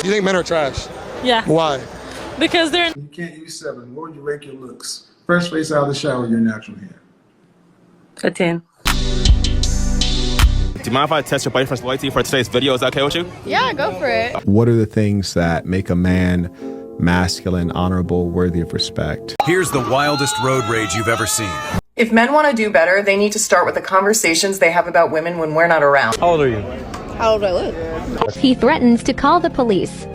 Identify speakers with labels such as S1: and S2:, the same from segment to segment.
S1: You think men are trash?
S2: Yeah.
S1: Why?
S2: Because they're...
S3: You can't use 7. What would you rank your looks? Fresh face out of the shower, your natural hair.
S4: A 10.
S5: Do you mind if I test your boyfriend's loyalty for today's video? Is that okay with you?
S6: Yeah, go for it.
S7: What are the things that make a man masculine, honorable, worthy of respect?
S8: Here's the wildest road rage you've ever seen.
S9: If men want to do better, they need to start with the conversations they have about women when we're not around.
S10: How old are you?
S6: How old do I look?
S11: He threatens to call the police.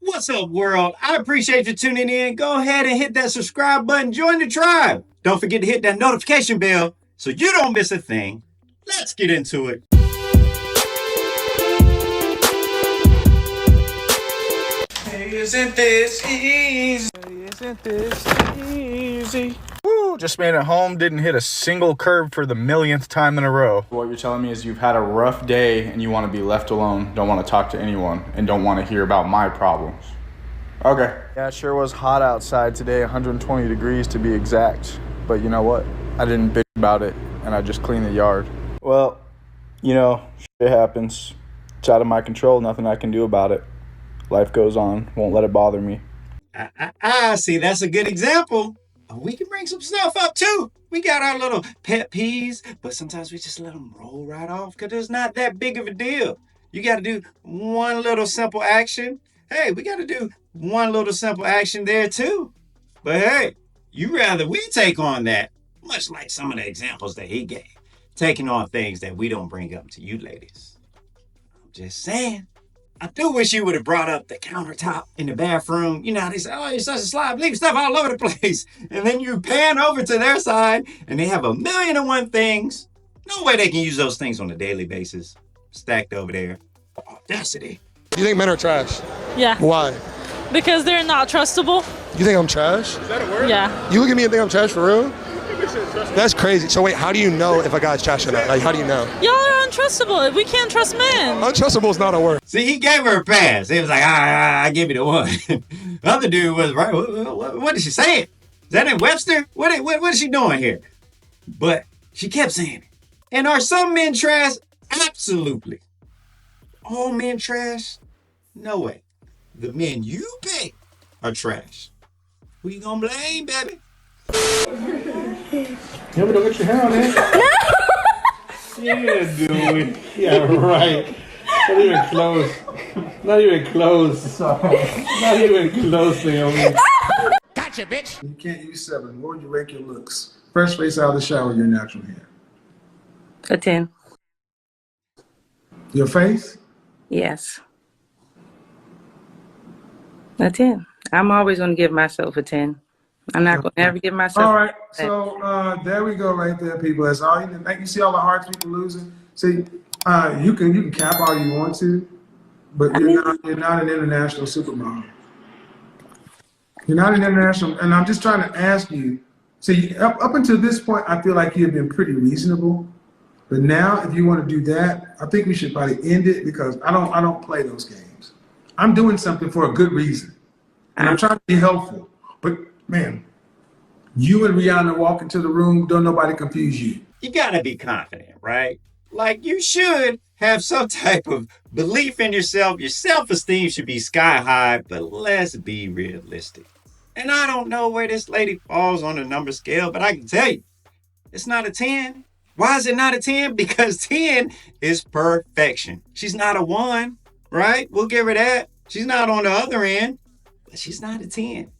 S12: What's up, world? I appreciate you tuning in. Go ahead and hit that subscribe button. Join the tribe. Don't forget to hit that notification bell so you don't miss a thing. Let's get into it.
S10: Hey, isn't this easy? Isn't this easy? Woo, just made it home, didn't hit a single curb for the millionth time in a row.
S13: What you're telling me is you've had a rough day and you want to be left alone, don't want to talk to anyone, and don't want to hear about my problems. Okay.
S10: Yeah, it sure was hot outside today, 120 degrees to be exact. But you know what? I didn't bitch about it, and I just cleaned the yard. Well, you know, shit happens. It's out of my control, nothing I can do about it. Life goes on, won't let it bother me.
S12: See, that's a good example. We can bring some stuff up too. We got our little pet peeves, but sometimes we just let them roll right off because it's not that big of a deal. You got to do one little simple action. Hey, we got to do one little simple action there too. But hey, you rather we take on that, much like some of the examples that he gave, taking on things that we don't bring up to you ladies. I'm just saying. I do wish you would have brought up the countertop in the bathroom. You know, they say, oh, you're such a slob, leave stuff all over the place. And then you pan over to their side and they have 1,000,001 things. No way they can use those things on a daily basis. Stacked over there. Audacity.
S1: You think men are trash?
S2: Yeah.
S1: Why?
S2: Because they're not trustable.
S1: You think I'm trash?
S10: Is that a word?
S2: Yeah.
S1: You look at me and think I'm trash for real? That's crazy. So wait, how do you know if a guy's trash or not? Like, how do you know?
S2: Y'all are untrustable. We can't trust men.
S1: Untrustable is not a word.
S12: See, he gave her a pass. He was like, I give you the one. The other dude was, right, what is she saying? Is that in Webster? What is she doing here? But she kept saying it. And are some men trash? Absolutely. All men trash? No way. The men you pick are trash. Who you gonna blame, baby?
S3: Yeah, but don't get your hair on it. Yeah, dude. Yeah, right. Not even close. Not even close. Not even close, Naomi.
S6: Gotcha, bitch.
S3: You can't use 7. What would you rank your looks? Fresh face out of the shower, your natural hair.
S4: A 10.
S3: Your face?
S4: Yes. A 10. I'm always going to give myself a 10. I'm not going to ever give myself.
S3: All right, so there we go, right there, people. That's all you think. You see all the hearts people losing. See, you can cap all you want to, but you're not an international supermodel. You're not an international, and I'm just trying to ask you. See, up until this point, I feel like you've been pretty reasonable, but now if you want to do that, I think we should probably end it because I don't play those games. I'm doing something for a good reason, and I'm trying to be helpful, but. Man, you and Rihanna walk into the room, don't nobody confuse you.
S12: You gotta be confident, right? Like you should have some type of belief in yourself. Your self-esteem should be sky high, but let's be realistic. And I don't know where this lady falls on the number scale, but I can tell you, it's not a 10. Why is it not a 10? Because 10 is perfection. She's not a 1, right? We'll give her that. She's not on the other end, but she's not a 10.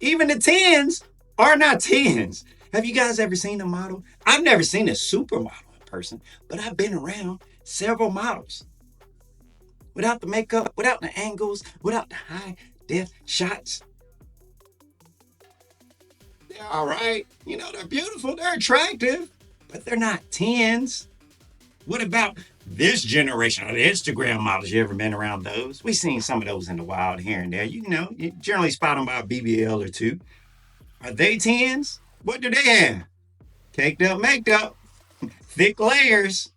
S12: Even the 10s are not 10s. Have you guys ever seen a model? I've never seen a supermodel in person, but I've been around several models. Without the makeup, without the angles, without the high def shots. They're all right. You know, they're beautiful, they're attractive, but they're not 10s. What about this generation of the Instagram models? You ever been around those? We've seen some of those in the wild here and there. You know, you generally spot them by a BBL or two. Are they 10s? What do they have? Caked up, maked up, thick layers,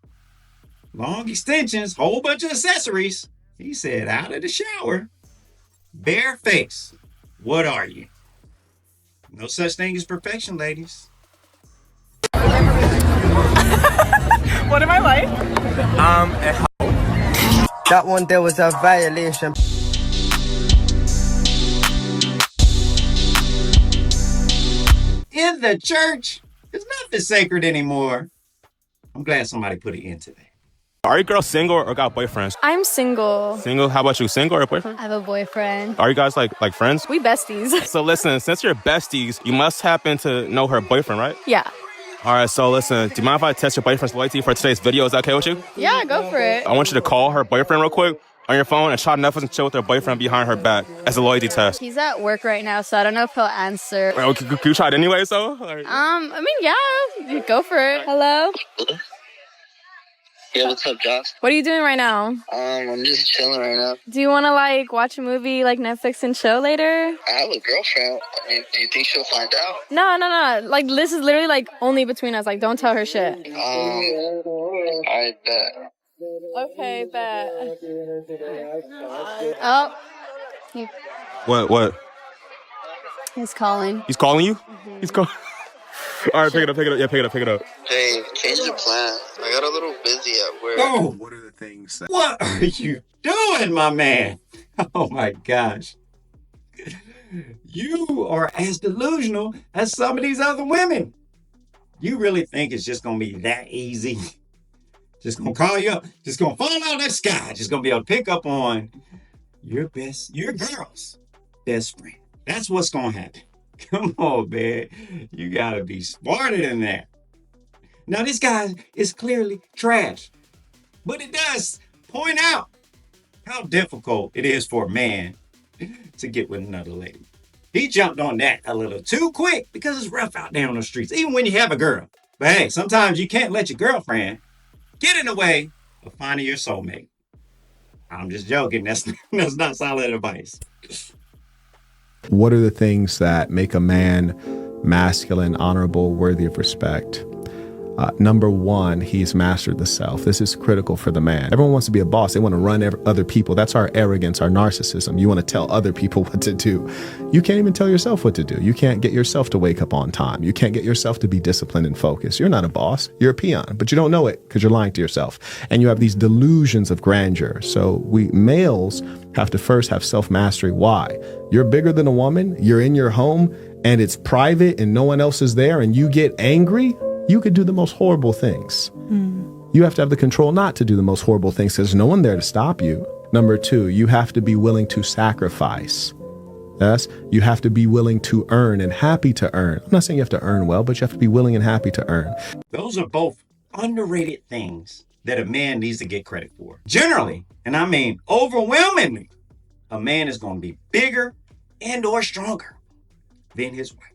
S12: long extensions, whole bunch of accessories. He said out of the shower. bare face, what are you? No such thing as perfection, ladies.
S9: What am I like?
S6: That one there was a violation.
S12: In the church, it's nothing sacred anymore. I'm glad somebody put an end to that.
S5: Are you girls single or got boyfriends?
S14: I'm single.
S5: Single? How about you? Single or boyfriend?
S14: I have a boyfriend.
S5: Are you guys like friends?
S14: We besties.
S5: So listen, since you're besties, you must happen to know her boyfriend, right?
S14: Yeah.
S5: All right, so listen, do you mind if I test your boyfriend's loyalty for today's video? Is that okay with you?
S14: Yeah, go for it.
S5: I want you to call her boyfriend real quick on your phone and try Netflix and chill with her boyfriend behind her back as a loyalty test.
S14: He's at work right now, so I don't know if he'll answer.
S5: Well, can you try it anyway, so?
S14: I mean, yeah, go for it. Hello?
S15: Yeah, what's up, Josh?
S14: What are you doing right now?
S15: I'm just chilling right now.
S14: Do you want to, watch a movie, Netflix and chill later?
S15: I have a girlfriend. I mean, do you think she'll find out?
S14: No. This is literally, only between us. Don't tell her shit.
S15: I bet.
S14: Okay, bet. Oh.
S5: What?
S14: He's calling.
S5: He's calling you? Mm-hmm. He's calling. All right, pick it up. Yeah, pick it up.
S15: Hey, change the plan. I got a little busy at work.
S12: Oh,
S7: What are the things that...
S12: what are you doing, my man? Oh my gosh. You are as delusional as some of these other women. You really think it's just gonna be that easy? Just gonna call you up, just gonna fall out of the sky, just gonna be able to pick up on your girl's best friend. That's what's gonna happen. Come on, man. You gotta be smarter than that. Now, this guy is clearly trash, but it does point out how difficult it is for a man to get with another lady. He jumped on that a little too quick because it's rough out there on the streets, even when you have a girl. But hey, sometimes you can't let your girlfriend get in the way of finding your soulmate. I'm just joking. That's not solid advice.
S7: What are the things that make a man masculine, honorable, worthy of respect? Number one, he's mastered the self. This is critical for the man. Everyone wants to be a boss. They want to run other people. That's our arrogance, our narcissism. You want to tell other people what to do. You can't even tell yourself what to do. You can't get yourself to wake up on time. You can't get yourself to be disciplined and focused. You're not a boss. You're a peon, but you don't know it because you're lying to yourself. And you have these delusions of grandeur. So we males have to first have self-mastery. Why? You're bigger than a woman. You're in your home and it's private and no one else is there and you get angry. You could do the most horrible things. You have to have the control not to do the most horrible things because there's no one there to stop you. Number two, you have to be willing to sacrifice. Yes, you have to be willing to earn and happy to earn. I'm not saying you have to earn well, but you have to be willing and happy to earn.
S12: Those are both underrated things that a man needs to get credit for. Generally, and I mean overwhelmingly, a man is going to be bigger and or stronger than his wife.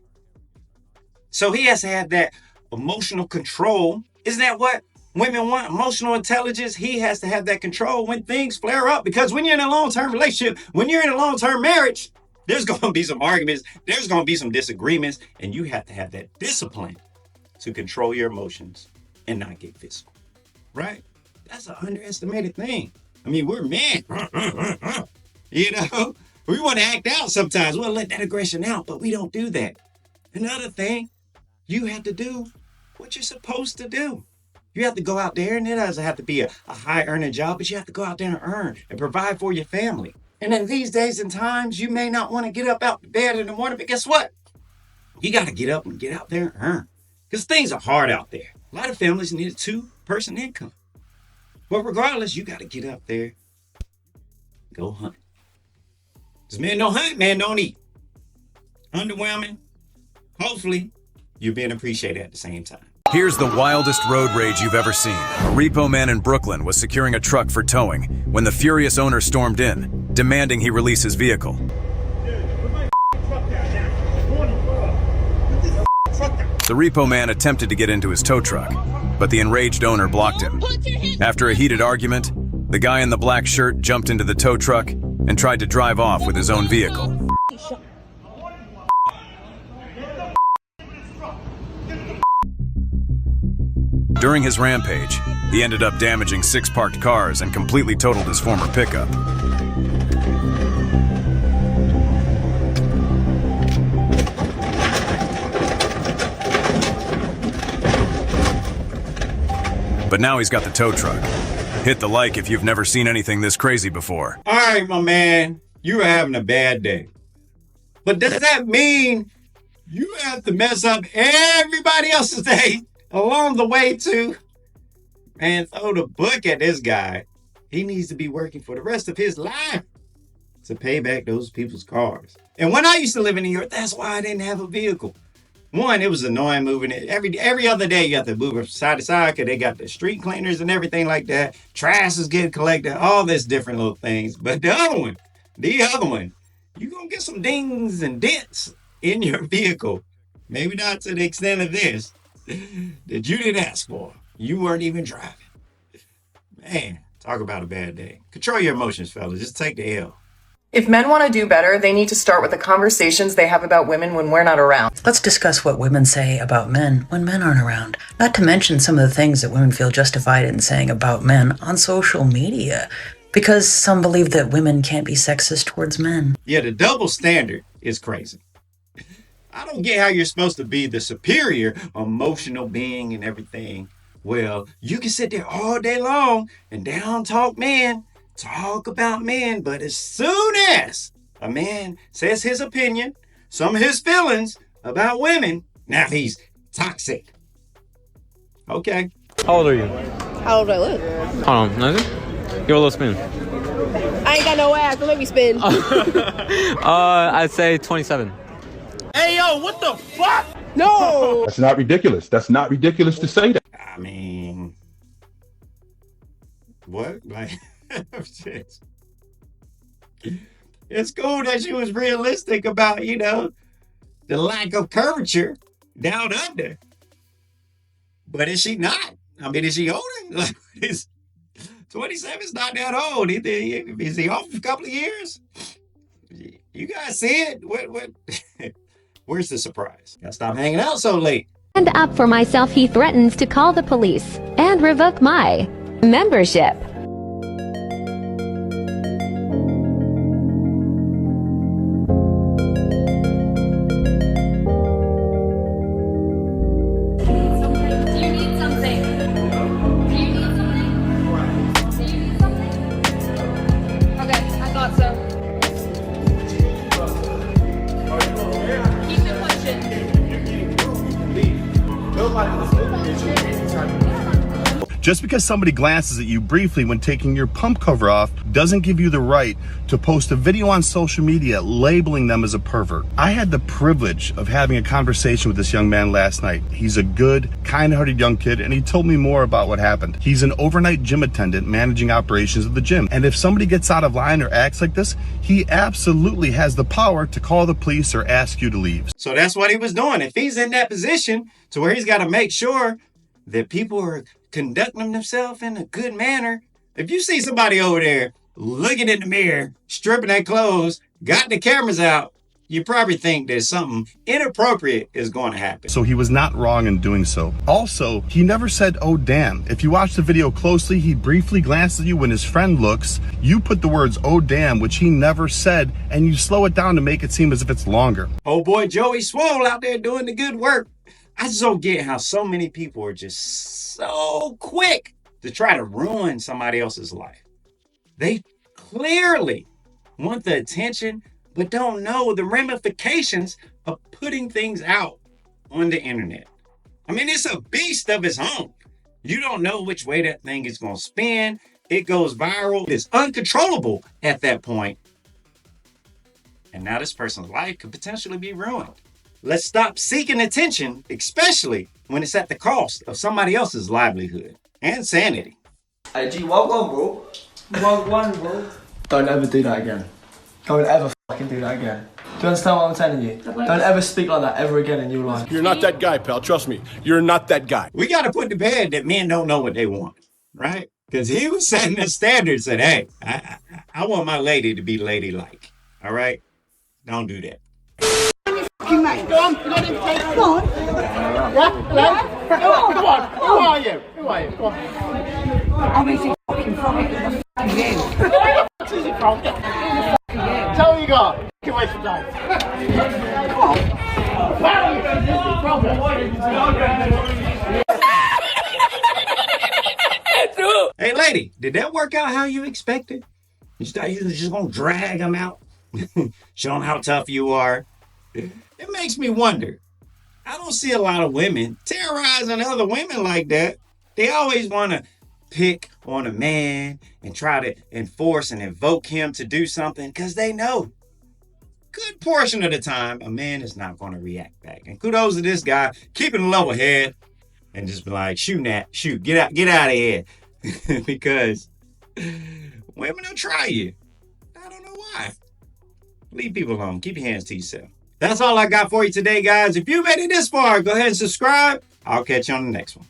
S12: So he has to have that emotional control. Isn't that what women want? Emotional intelligence. He has to have that control when things flare up, because when you're in a long-term relationship, when you're in a long-term marriage, there's going to be some arguments. There's going to be some disagreements, and you have to have that discipline to control your emotions and not get physical, right? That's an underestimated thing. I mean, we're men. You know, we want to act out sometimes. We'll let that aggression out, but we don't do that. Another thing, you have to do what you're supposed to do. You have to go out there, and it doesn't have to be a high earning job, but you have to go out there and earn and provide for your family. And in these days and times, you may not want to get up out the bed in the morning, but guess what? You got to get up and get out there and earn, because things are hard out there. A lot of families need a 2-person income. But regardless, you got to get up there, go hunt. Because men don't hunt, men don't eat. Underwhelming. Hopefully, you're being appreciated at the same time.
S8: Here's the wildest road rage you've ever seen. A repo man in Brooklyn was securing a truck for towing when the furious owner stormed in, demanding he release his vehicle. The repo man attempted to get into his tow truck, but the enraged owner blocked him. After a heated argument, the guy in the black shirt jumped into the tow truck and tried to drive off with his own vehicle. During his rampage, he ended up damaging 6 parked cars and completely totaled his former pickup. But now he's got the tow truck. Hit the like if you've never seen anything this crazy before.
S12: All right, my man, you were having a bad day. But does that mean you have to mess up everybody else's day along the way too? Man, throw the book at this guy. He needs to be working for the rest of his life to pay back those people's cars. And when I used to live in New York, that's why I didn't have a vehicle. One, it was annoying moving it. Every other day you have to move it from side to side because they got the street cleaners and everything like that. Trash is getting collected, all this different little things. But the other one, you're going to get some dings and dents in your vehicle. Maybe not to the extent of this that you didn't ask for. You weren't even driving. Man, talk about a bad day. Control your emotions, fellas. Just take the L.
S9: If men want to do better, they need to start with the conversations they have about women when we're not around.
S16: Let's discuss what women say about men when men aren't around. Not to mention some of the things that women feel justified in saying about men on social media. Because some believe that women can't be sexist towards men.
S12: Yeah, the double standard is crazy. I don't get how you're supposed to be the superior emotional being and everything. Well, you can sit there all day long and down talk men. Talk about men, but as soon as a man says his opinion, some of his feelings about women, now he's toxic. Okay.
S17: How old are you?
S18: How old do I look?
S17: Hold on, nothing? Give a little spin.
S18: I ain't got no ass, don't let me spin.
S17: I'd say 27.
S12: Hey, yo, what the fuck?
S18: No!
S19: That's not ridiculous. That's not ridiculous to say that.
S12: I mean, what? Like, it's cool that she was realistic about, the lack of curvature down under. But is she not? I mean, is she older? Like, 27 is not that old. Is he off a couple of years? You guys see it? What? Where's the surprise? Gotta stop hanging out so late.
S11: And up for myself, he threatens to call the police and revoke my membership.
S20: Just because somebody glances at you briefly when taking your pump cover off doesn't give you the right to post a video on social media labeling them as a pervert. I had the privilege of having a conversation with this young man last night. He's a good, kind-hearted young kid, and he told me more about what happened. He's an overnight gym attendant managing operations of the gym. And if somebody gets out of line or acts like this, he absolutely has the power to call the police or ask you to leave.
S12: So that's what he was doing. If he's in that position to where he's got to make sure that people are conducting themselves in a good manner. If you see somebody over there looking in the mirror, stripping their clothes, got the cameras out, you probably think that something inappropriate is going to happen.
S20: So he was not wrong in doing so. Also, he never said, "Oh, damn." If you watch the video closely, he briefly glanced at you when his friend looks. You put the words, "Oh, damn," which he never said, and you slow it down to make it seem as if it's longer.
S12: Oh boy, Joey Swole out there doing the good work. I just don't get how so many people are just so quick to try to ruin somebody else's life. They clearly want the attention, but don't know the ramifications of putting things out on the internet. I mean, it's a beast of its own. You don't know which way that thing is going to spin. It goes viral. It's uncontrollable at that point. And now this person's life could potentially be ruined. Let's stop seeking attention, especially when it's at the cost of somebody else's livelihood and sanity.
S6: Hey G, walk one, bro. Walk one, bro. Don't ever do that again. Don't ever fucking do that again. Do you understand what I'm telling you? Don't ever speak like that ever again in your life.
S19: You're not that guy, pal. Trust me. You're not that guy.
S12: We got to put to bed that men don't know what they want, right? Because he was setting the standard, said, hey, I want my lady to be ladylike, all right? Don't do that.
S21: Mate, go on, let him take. Come on. Yeah, come on. Who are you? Who are you? Come on. I'm eating fucking from it in the fucking game. Who the fuck is it from? In the fucking game. Tell me you got. Get away from that. Come on. Where are you? This is the problem.
S12: Hey, lady, did that work out how you expected? You thought you was just gonna drag them out? Show them how tough you are. It makes me wonder. I don't see a lot of women terrorizing other women like that. They always want to pick on a man and try to enforce and invoke him to do something because they know good portion of the time a man is not going to react back. And kudos to this guy, keeping a level head and just be like, shoot, get out of here. Because women will try you. I don't know why. Leave people alone. Keep your hands to yourself. That's all I got for you today, guys. If you made it this far, go ahead and subscribe. I'll catch you on the next one.